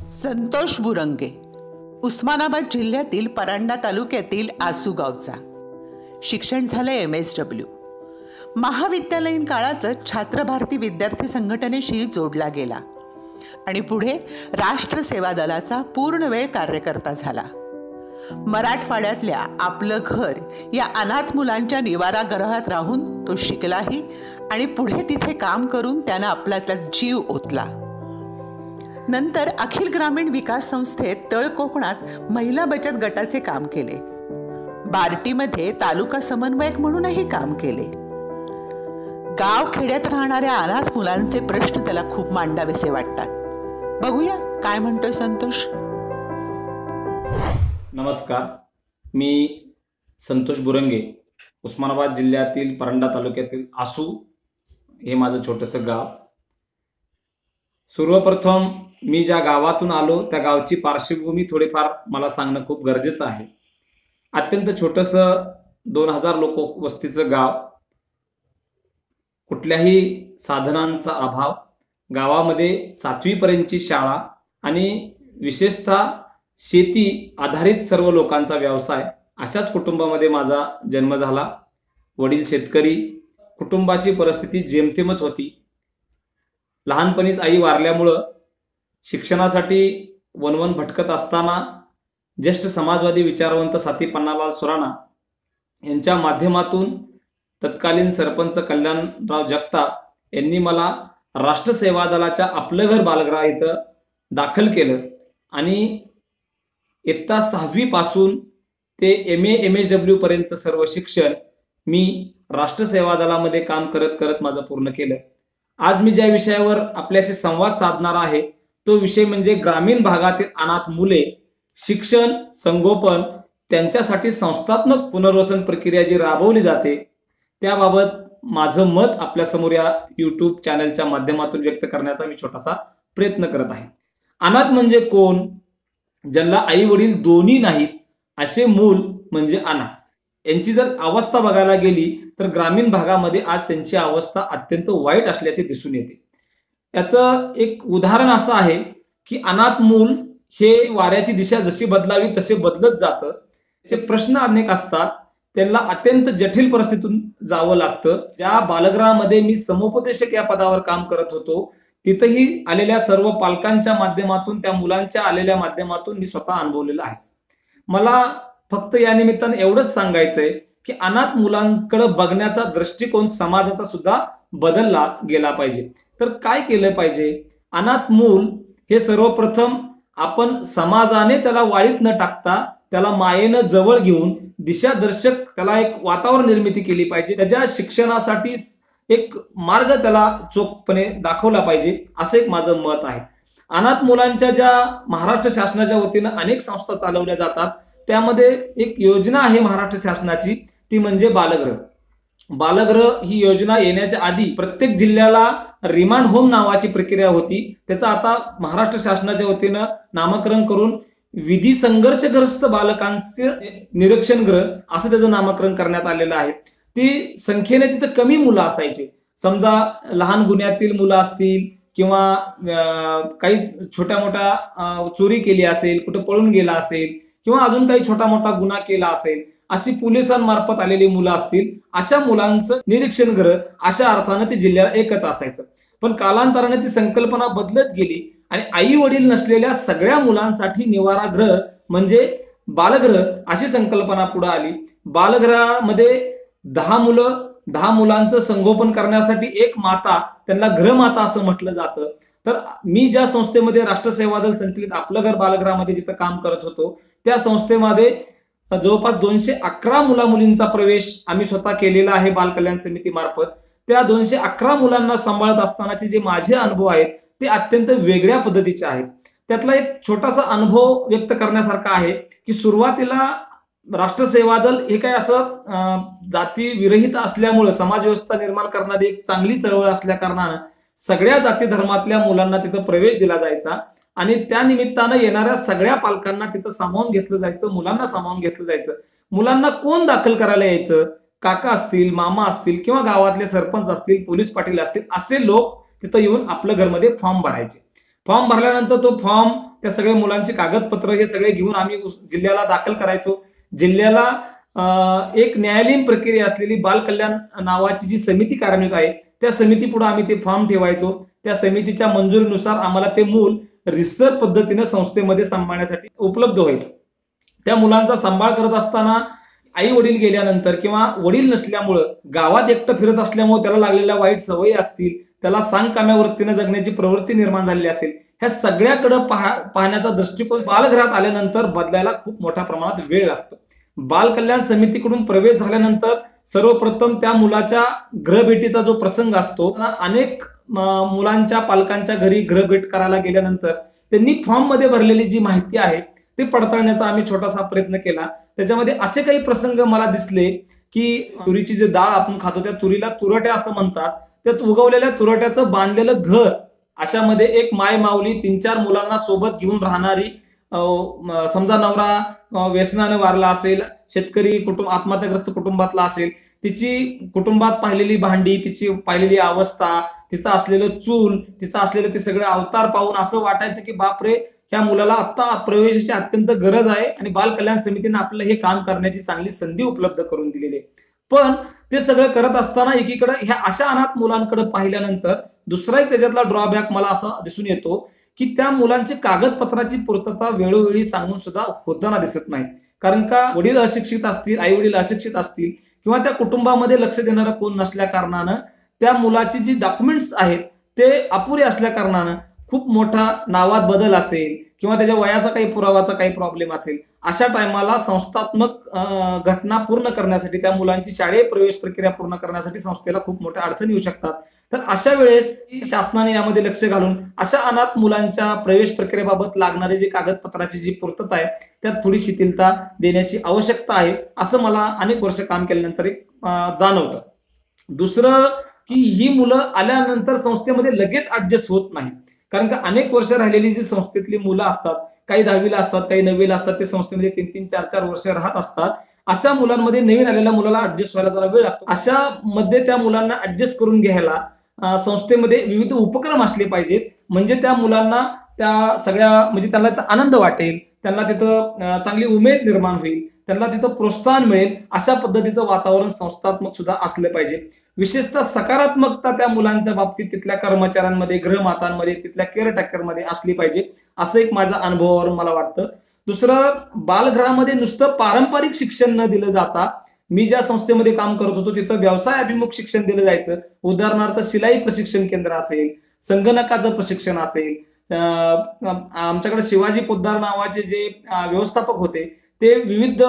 संतोष बुरंगे, उस्मानाबाद जिल्ह्यातील परांडा तालुक्यातील आसू गावचा. शिक्षण झालं MSW. महाविद्यालयीन काळातच छात्र भारती विद्यार्थी संघटनेशी जोडला गेला आणि पुढे राष्ट्र सेवा दलाचा पूर्ण वेळ कार्यकर्ता झाला. मराठवाड्यातल्या आपलं घर या अनाथ मुलांच्या निवारागृहात राहून तो शिकलाही आणि पुढे तिथे काम करून त्यानं आपल्यातला जीव ओतला. नंतर अखिल ग्रामीण विकास संस्थेत तळ कोकणात महिला बचत गटाचे काम केले. बार्टीमध्ये तालुका समन्वयक म्हणूनही काम केले. गाव खेड्यात राहणाऱ्या अनाथ मुलांचे प्रश्न त्याला खूप मांडावेसे वाटतात. बघूया काय म्हणतोय संतोष. नमस्कार, मी संतोष बुरंगे, उस्मानाबाद जिल्ह्यातील परांडा तालुक्यातील आसू हे माझं छोटंसं गाव. सर्वप्रथम मी ज्या गावातून आलो त्या गावची पार्श्वभूमी थोडीफार मला सांगणं खूप गरजेचं आहे. अत्यंत छोटंसं 2000 लोक वस्तीचं गाव, कुठल्याही साधनांचा अभाव, गावामध्ये 7वी पर्यंतची शाळा आणि विशेषतः शेती आधारित सर्व लोकांचा व्यवसाय, अशाच कुटुंबामध्ये माझा जन्म झाला. वडील शेतकरी, कुटुंबाची परिस्थिती जेमतेमच होती. लहानपणीच आई वारल्यामुळं शिक्षणासाठी वनवन भटकत असताना ज्येष्ठ समाजवादी विचारवंत साथी पन्नालाल सुराणा यांच्या माध्यमातून तत्कालीन सरपंच कल्याणराव जगताप यांनी मला राष्ट्र सेवा दलाच्या आपलं घर बालगृह इथं दाखल केलं आणि इयत्ता 6वी पासून ते MA MSW पर्यंत सर्व शिक्षण मी राष्ट्र सेवा दलामध्ये काम करत करत माझं पूर्ण केलं. आज मी ज्या विषयावर आपल्याशी संवाद साधणार आहे तो विषय म्हणजे ग्रामीण भागातील अनाथ मुले, शिक्षण, संगोपन, त्यांच्यासाठी संस्थात्मक पुनर्वसन प्रक्रिया जी राबवली जाते त्याबाबत माझं मत आपल्यासमोर या YouTube चॅनलच्या माध्यमातून व्यक्त करण्याचा मी छोटासा प्रयत्न करत आहे. अनाथ म्हणजे कोण? ज्यांना आई वडील दोन्ही नाहीत असे मूल म्हणजे अनाथ. यांची जर अवस्था बघायला गेली तर ग्रामीण भागामध्ये आज त्यांची अवस्था अत्यंत वाईट असल्याचे दिसून येते. याचं एक उदाहरण असं आहे की अनाथ मूल हे वाऱ्याची दिशा जशी बदलावी तसे बदलत जातं. त्याचे प्रश्न अनेक असतात, त्यांना अत्यंत जटिल परिस्थितीतून जावं लागतं. ज्या बालगृहामध्ये मी समुपदेशक या पदावर काम करत होतो तिथंही आलेल्या सर्व पालकांच्या माध्यमातून, त्या मुलांच्या आलेल्या माध्यमातून मी स्वतः अनुभवलेलं आहे. मला फक्त या निमित्तानं एवढंच सांगायचंय की अनाथ मुलांकडे बघण्याचा दृष्टिकोन समाजाचा सुद्धा बदलला गेला पाहिजे. तर काय केलं पाहिजे? अनाथ मूल हे सर्वप्रथम आपण समाजाने त्याला वाळीत न टाकता त्याला मायेनं जवळ घेऊन दिशादर्शक त्याला एक वातावरण निर्मिती केली पाहिजे. त्याच्या शिक्षणासाठी एक मार्ग त्याला चोखपणे दाखवला पाहिजे, असं एक माझं मत आहे. अनाथ मुलांच्या ज्या महाराष्ट्र शासनाच्या वतीनं अनेक संस्था चालवल्या जातात त्यामध्ये एक योजना आहे महाराष्ट्र शासनाची, ती म्हणजे बालगृह. बालगृह ही योजना येण्याच्या आधी प्रत्येक जिल्ह्याला रिमांड होम नावाची प्रक्रिया होती. त्याचं आता महाराष्ट्र शासनाच्या वतीनं नामकरण करून विधी संघर्षग्रस्त बालकांचे निरीक्षण गृह असं त्याचं नामकरण करण्यात आलेलं आहे. ती संख्येने तिथं कमी मुलं असायची. समजा लहान गुन्ह्यातील मुलं असतील किंवा काही छोट्या मोठ्या चोरी केली असेल, कुठं पळून गेला असेल किंवा अजून काही छोटा मोठा गुन्हा केला असेल, अशी पोलिसांमार्फत आलेली मुलं असतील, अशा मुलांचं निरीक्षण गृह अशा अर्थानं ते जिल्ह्याला एकच असायचं. पण कालांतराने ती संकल्पना बदलत गेली आणि आई वडील नसलेल्या सगळ्या मुलांसाठी निवारागृह म्हणजे बालगृह अशी संकल्पना पुढे आली. बालगृहामध्ये 10 मुलं, 10 मुलांचं संगोपन करण्यासाठी एक माता, त्यांना गृहमाता असं म्हटलं जातं. तर मी ज्या संस्थेमध्ये राष्ट्र सेवा दल संचलित आपलं घर बालगृहामध्ये जिथं काम करत होतो त्या संस्थेमध्ये जवळपास 211 मुला मुलींचा प्रवेश आम्ही स्वतः केलेला आहे बालकल्याण समितीमार्फत. त्या 211 मुलांना सांभाळत असतानाचे जे माझे अनुभव आहेत ते अत्यंत वेगळ्या पद्धतीचे आहेत. त्यातला एक छोटासा अनुभव व्यक्त करण्यासारखा आहे की सुरुवातीला राष्ट्र सेवा दल हे काय असं जाती विरहित असल्यामुळे समाज व्यवस्था निर्माण करणारी एक चांगली चळवळ असल्या कारणानं सगळ्या जाती धर्मातल्या मुलांना तिथं प्रवेश दिला जायचा आणि त्या निमित्तानं येणाऱ्या सगळ्या पालकांना तिथं सामावून घेतलं जायचं, मुलांना सामावून घेतलं जायचं. मुलांना कोण दाखल करायला यायचं? काका असतील, मामा असतील किंवा गावातले सरपंच असतील, पोलीस पाटील असतील, असे लोक तिथं येऊन आपलं घरमध्ये फॉर्म भरायचे. फॉर्म भरल्यानंतर तो फॉर्म त्या सगळ्या मुलांची कागदपत्र हे सगळे घेऊन आम्ही जिल्ह्याला दाखल करायचो. जिल्ह्याला एक न्यायालयीन प्रक्रिया असलेली बाल कल्याण नावाची जी समिती कार्यान्वित आहे त्या समितीपुढे आम्ही ते फॉर्म ठेवायचो. त्या समितीच्या मंजुरीनुसार आम्हाला ते मूल रिसर पद्धतीने संस्थेमध्ये सांभाळण्यासाठी उपलब्ध व्हायचं. त्या मुलांचा सांभाळ करत असताना आई वडील गेल्यानंतर किंवा वडील नसल्यामुळं गावात एकटं फिरत असल्यामुळे त्याला लागलेल्या वाईट सवयी असतील, त्याला सांगकाम्या वृत्तीने जगण्याची प्रवृत्ती निर्माण झालेली असेल, ह्या सगळ्याकडे पाहण्याचा दृष्टिकोन बालगृहात आल्यानंतर बदलायला खूप मोठ्या प्रमाणात वेळ लागतो. बाल कल्याण समितीकडून प्रवेश झाल्यानंतर सर्वप्रथम त्या मुलाच्या गृहभेटीचा जो प्रसंग असतो, अनेक मुलांच्या पालकांच्या घरी गृहभेट करायला गेल्यानंतर त्यांनी फॉर्म मध्ये भरलेली जी माहिती आहे ते पडताळण्याचा आम्ही छोटासा प्रयत्न केला. त्याच्यामध्ये असे काही प्रसंग मला दिसले की तुरीची जी डाळ आपण खातो त्या तुरीला तुरट्या असं म्हणतात. त्या उगवलेल्या तुरट्याचं बांधलेलं घर, अशामध्ये एक माय माऊली 3-4 मुलांना सोबत घेऊन राहणारी, समजा नवरा व्यसनाने वारला असेल, शेतकरी कुटुंब आत्महत्याग्रस्त कुटुंबातला असेल, तिची कुटुंबात पाहिलेली भांडी, तिची पाहिलेली अवस्था, तिचं असलेलं चूल, तिचं असलेलं ते सगळे अवतार पाहून असं वाटायचं की बापरे, ह्या मुलाला आता प्रवेशाची अत्यंत गरज आहे आणि बाल कल्याण समितीने आपल्याला हे काम करण्याची चांगली संधी उपलब्ध करून दिलेली आहे. पण ते सगळं करत असताना एकीकडे ह्या अशा अनाथ मुलांकडे पाहिल्यानंतर दुसरा एक त्याच्यातला ड्रॉबॅक मला असा दिसून येतो की त्या मुलांची कागदपत्राची पूर्तता वेळोवेळी सांगून सुद्धा होताना दिसत नाही. कारण का वडील अशिक्षित असतील, आई वडील अशिक्षित असतील किंवा त्या कुटुंबामध्ये लक्ष देणारं कोण नसल्या कारणानं त्या मुलाची जी डॉक्युमेंट्स आहेत ते अपुरे असल्या कारणानं खूप मोठा नावात बदल असेल किंवा त्याच्या वयाचा काही पुरावाचा काही प्रॉब्लेम असेल, अशा टायमाला संस्थात्मक घटना पूर्ण करण्यासाठी, त्या मुलांची शाळेय प्रवेश प्रक्रिया पूर्ण करण्यासाठी संस्थेला खूप मोठ्या अडचणी येऊ शकतात. तर अशा वेळेस शासनाने यामध्ये लक्ष घालून अशा अनाथ मुलांच्या प्रवेश प्रक्रियेबाबत लागणारी जी कागदपत्राची जी पूर्तता आहे त्यात थोडी शिथिलता देण्याची आवश्यकता आहे, असं मला अनेक वर्ष काम केल्यानंतर एक जाणवतं. दुसरं की ही मुलं आल्यानंतर संस्थेमध्ये लगेच ऍडजस्ट होत नाही. कारण का अनेक वर्ष राहिलेली जी संस्थेतली मुलं असतात, काही 10वीला असतात, काही 9वीला असतात, ते संस्थेमध्ये 3-3, 4-4 वर्ष राहत असतात. अशा मुलांमध्ये नवीन आलेल्या मुलाला ऍडजस्ट व्हायला जरा वेळ लागतो. अशा मध्ये त्या मुलांना ऍडजस्ट करून घ्यायला संस्थेमध्ये विविध उपक्रम असले पाहिजेत, म्हणजे त्या मुलांना त्या सगळ्या म्हणजे त्यांना आनंद वाटेल, त्यांना तिथं चांगली उमेद निर्माण होईल, त्यांना तिथं प्रोत्साहन मिळेल, अशा पद्धतीचं वातावरण संस्थात्मक सुद्धा असलं पाहिजे. विशेषतः सकारात्मकता त्या मुलांच्या बाबतीत तिथल्या कर्मचाऱ्यांमध्ये, गृहमातांमध्ये, तिथल्या केअरटेकरमध्ये असली पाहिजे, असं एक माझ्या अनुभवावरून मला वाटतं. दुसरं, बालगृहामध्ये नुसतं पारंपरिक शिक्षण न दिलं जाता, मी ज्या संस्थेमध्ये काम करत होतो तिथं व्यवसाय अभिमुख शिक्षण दिलं जायचं. उदाहरणार्थ शिलाई प्रशिक्षण केंद्र असेल, संगणकाचं प्रशिक्षण असेल. आमच्याकडे शिवाजी पोद्दार नावाचे जे व्यवस्थापक होते ते विविध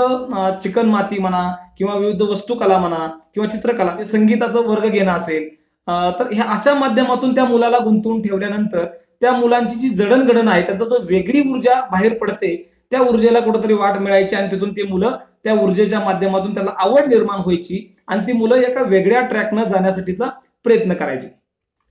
चिकन माती म्हणा किंवा विविध वस्तुकला म्हणा किंवा चित्रकला, संगीताचं वर्ग घेणं असेल, तर ह्या अशा माध्यमातून त्या मुलाला गुंतवून ठेवल्यानंतर त्या मुलांची जी जडणघडण आहे, त्यांचा जो वेगळी ऊर्जा बाहेर पडते, त्या ऊर्जेला कुठेतरी वाट मिळायची आणि तिथून ते मुलं त्या ऊर्जेच्या माध्यमातून त्याला आवड निर्माण व्हायची आणि ती मुलं एका वेगळ्या ट्रॅकनं जाण्यासाठीचा प्रयत्न करायचे.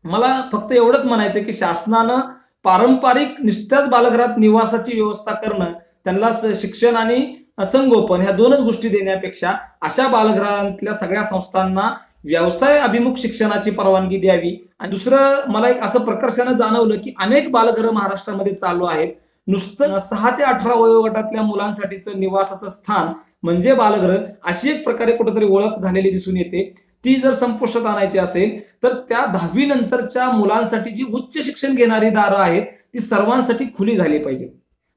मला फक्त एवढंच म्हणायचं की शासनानं पारंपरिक नुसत्याच बालगृहात निवासाची व्यवस्था करणं, त्यांना शिक्षण आणि संगोपन ह्या दोनच गोष्टी देण्यापेक्षा अशा बालगृहातल्या सगळ्या संस्थांना व्यवसाय अभिमुख शिक्षणाची परवानगी द्यावी. आणि दुसरं, मला एक असं प्रकर्षानं जाणवलं की अनेक बालगृह महाराष्ट्रामध्ये चालू आहेत. नुसतं 6 ते 18 वयोगटातल्या मुलांसाठीचं निवासाचं स्थान म्हणजे बालगृह, अशी एक प्रकारे कुठेतरी ओळख झालेली दिसून येते. ती जर संपुष्टात आणायची असेल तर त्या 10वी नंतरच्या मुलांसाठी जी उच्च शिक्षण घेणारी दारं आहेत ती सर्वांसाठी खुली झाली पाहिजे.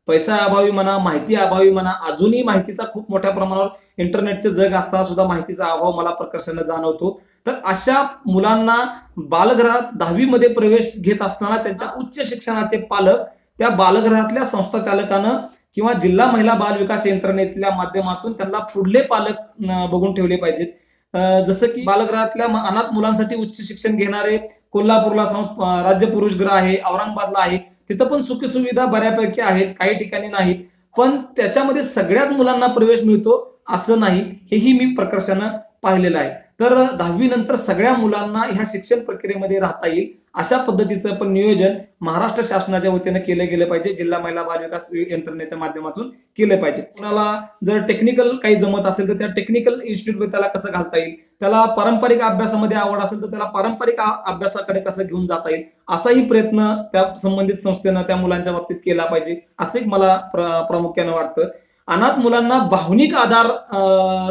पैसा अभावी म्हणा, माहिती अभावी म्हणा, अजूनही माहितीचा खूप मोठ्या प्रमाणावर इंटरनेटचं जग असताना सुद्धा माहितीचा अभाव मला प्रकर्षानं जाणवतो. तर अशा मुलांना बालगृहात 10वी मध्ये प्रवेश घेत असताना त्यांच्या उच्च शिक्षणाचे पालक त्या बालगृहातल्या संस्थाचालकानं किंवा जिल्हा महिला बाल विकास यंत्रणेतल्या माध्यमातून त्यांना पुढले पालक बघून ठेवले पाहिजेत. जसं की बालगृहातल्या अनाथ मुलांसाठी उच्च शिक्षण घेणारे कोल्हापूरला राज्य पुरुष गृह आहे, औरंगाबादला आहे, तिथं पण सुखी सुविधा बऱ्यापैकी आहेत, काही ठिकाणी नाहीत, पण त्याच्यामध्ये सगळ्याच मुलांना प्रवेश मिळतो असं नाही, हेही मी प्रकर्षानं पाहिलेलं आहे. तर 10वी नंतर सगळ्या मुलांना ह्या शिक्षण प्रक्रियेमध्ये राहता येईल अशा पद्धतीचं पण नियोजन महाराष्ट्र शासनाच्या वतीनं केलं गेलं पाहिजे, जिल्हा महिला बाल विकास यंत्रणेच्या माध्यमातून केलं पाहिजे. कोणाला जर टेक्निकल काही जमत असेल तर त्या टेक्निकल इन्स्टिट्यूटमध्ये त्याला कसं घालता येईल, त्याला पारंपरिक अभ्यासामध्ये आवड असेल तर त्याला पारंपरिक अभ्यासाकडे कसं घेऊन जाता येईल, असाही प्रयत्न त्या संबंधित संस्थेनं त्या मुलांच्या बाबतीत केला पाहिजे, असं एक मला प्रामुख्यानं वाटतं. अनाथ मुलांना भावनिक आधार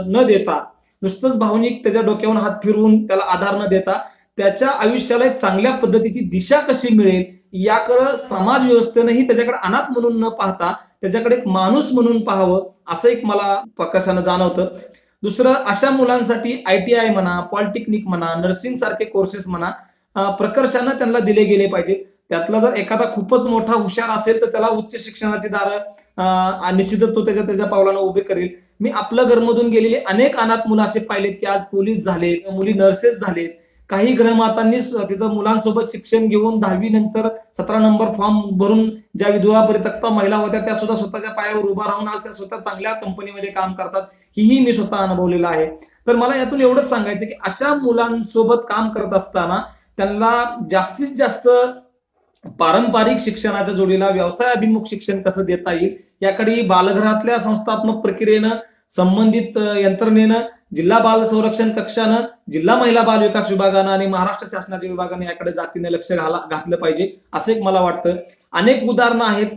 न देता, नुसतंच भावनिक त्याच्या डोक्यावरून हात फिरवून त्याला आधार न देता त्याच्या आयुष्याला एक चांगल्या पद्धतीची दिशा कशी मिळेल याकडे समाज व्यवस्थेनंही त्याच्याकडे अनाथ म्हणून न पाहता त्याच्याकडे एक माणूस म्हणून पाहावं, असं एक मला प्रकाशानं जाणवतं. दुसरं, अशा मुलांसाठी ITI म्हणा, पॉलिटेक्निक म्हणा, नर्सिंग सारखे कोर्सेस म्हणा प्रकर्षानं त्यांना दिले गेले पाहिजे. त्यातला जर एखादा खूपच मोठा हुशार असेल तर त्याला उच्च शिक्षणाची दारं निश्चितच तो त्याच्या पावलानं उभे करेल. मी आपलं घरमधून गेलेले अनेक अनाथ मुलं असे पाहिलेत की आज पोलीस झालेत, मुली नर्सेस झालेत. काही गृहमातांनी तिथं मुलांसोबत शिक्षण घेऊन 10वी नंतर 17 नंबर फॉर्म भरून ज्या विधवा परित्यक्ता महिला होत्या त्या सुद्धा स्वतःच्या पायावर उभा राहून आज त्या स्वतः चांगल्या कंपनीमध्ये काम करतात. ही मी स्वतः अनुभवलेलं आहे. तर मला यातून एवढंच सांगायचं की अशा मुलांसोबत काम करत असताना त्यांना जास्तीत जास्त पारंपरिक शिक्षणाच्या जोडीला व्यवसाय अभिमुख शिक्षण कसं देता येईल याकडे बालगृहातल्या संस्थात्मक प्रक्रियेनं, संबंधित यंत्रणेनं, जिल्हा बाल संरक्षण कक्षानं, जिल्हा महिला बाल विकास विभागानं आणि महाराष्ट्र शासनाच्या विभागाने याकडे जातीने लक्ष घातलं पाहिजे, असं एक मला वाटतं. अनेक उदाहरणं आहेत.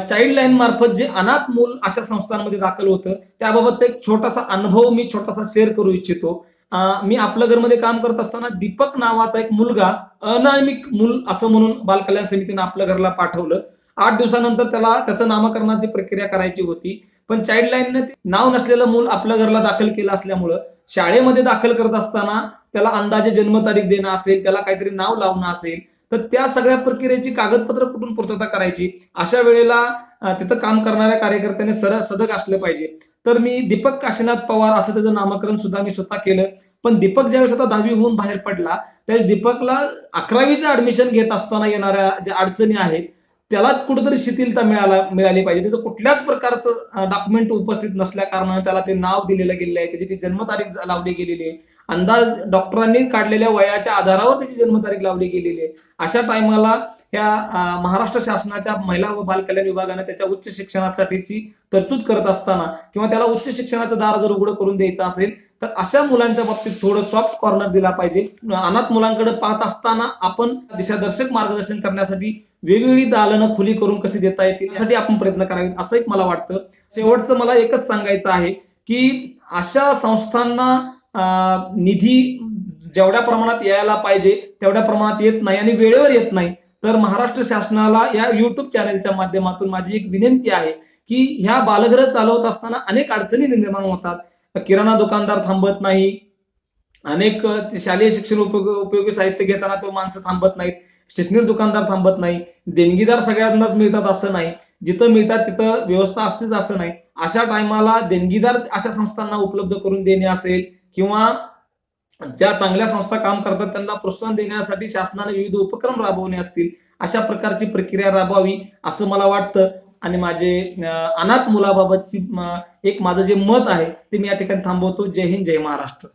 चाइल्ड लाईन मार्फत जे अनाथ मूल अशा संस्थांमध्ये दाखल होतं त्याबाबतचा एक छोटासा अनुभव मी शेअर करू इच्छितो. मी आपलं घरमध्ये काम करत असताना दीपक नावाचा एक मुलगा, अनामिक मूल असं म्हणून बाल कल्याण समितीने आपल्या घरला पाठवलं. 8 दिवसानंतर त्याचं नामकरणाची प्रक्रिया करायची होती, पण चाइल्ड लाईनने नाव नसलेलं मूल आपल्या घरला दाखल केलं असल्यामुळं शाळेमध्ये दाखल करत असताना त्याला अंदाजे जन्मतारीख देणं असेल, त्याला काहीतरी नाव लावणं असेल, तर त्या सगळ्या प्रक्रियेची कागदपत्र कुठून पूर्तता करायची. अशा वेळेला तिथं काम करणाऱ्या कार्यकर्त्याने सजग असलं पाहिजे. तर मी दीपक काशीनाथ पवार असं त्याचं नामकरण सुद्धा मी स्वतः केलं. पण दीपक ज्यावेळेस आता 10वी होऊन बाहेर पडला त्यावेळेस दीपकला 11वीचं ऍडमिशन घेत असताना येणाऱ्या ज्या अडचणी आहेत त्याला कुठेतरी शिथिलता मिळाली पाहिजे. त्याचं कुठल्याच प्रकारचं डॉक्युमेंट उपस्थित नसल्या कारणाने त्याला ते नाव दिलेलं गेलेलं आहे, त्याची ती जन्मतारीख लावली गेलेली आहे, अंदाज डॉक्टरांनी काढलेल्या वयाच्या आधारावर त्याची जन्मतारीख लावली गेलेली आहे. अशा टायमाला या महाराष्ट्र शासनाच्या महिला व बाल कल्याण विभागाने त्याच्या उच्च शिक्षणासाठीची तरतूद करत असताना किंवा त्याला उच्च शिक्षणाचं दार जर उघडं करून द्यायचं असेल तर अशा मुलांच्या बाबतीत थोडं सॉफ्ट कॉर्नर दिला पाहिजे. अनाथ मुलांकडे पाहत असताना आपण दिशादर्शक मार्गदर्शन करण्यासाठी वेगवेगळी दालनं खुली करून कशी देता येतील यासाठी आपण प्रयत्न करावेत, असं एक मला वाटतं. शेवटचं मला एकच सांगायचं आहे की अशा संस्थांना निधी जेवढ्या प्रमाणात यायला पाहिजे तेवढ्या प्रमाणात येत नाही आणि वेळेवर येत नाही. तर महाराष्ट्र शासनाला या YouTube चॅनलच्या माध्यमातून माझी एक विनंती आहे की ह्या बालगृह चालवत असताना अनेक अडचणी निर्माण होतात. किराणा दुकानदार थांबत नाही, अनेक शालेय शिक्षण उपयोगी साहित्य घेताना तो माणसं थांबत नाहीत, स्टेशनरी दुकानदार थांबत नाही, देणगीदार सगळ्यांनाच मिळतात असं नाही, जिथं मिळतात तिथं व्यवस्था असतेच असं नाही. अशा टायमाला देणगीदार अशा संस्थांना उपलब्ध करून देणे असेल किंवा ज्या चांगल्या संस्था काम करतात त्यांना प्रोत्साहन देण्यासाठी शासनाने विविध उपक्रम राबवणे असतील, अशा प्रकारची प्रक्रिया राबवावी असं मला वाटतं. आणि माझे अनाथ मुलाबाबतची माझं जे मत आहे ते मी या ठिकाणी थांबवतो. जय हिंद, जय महाराष्ट्र.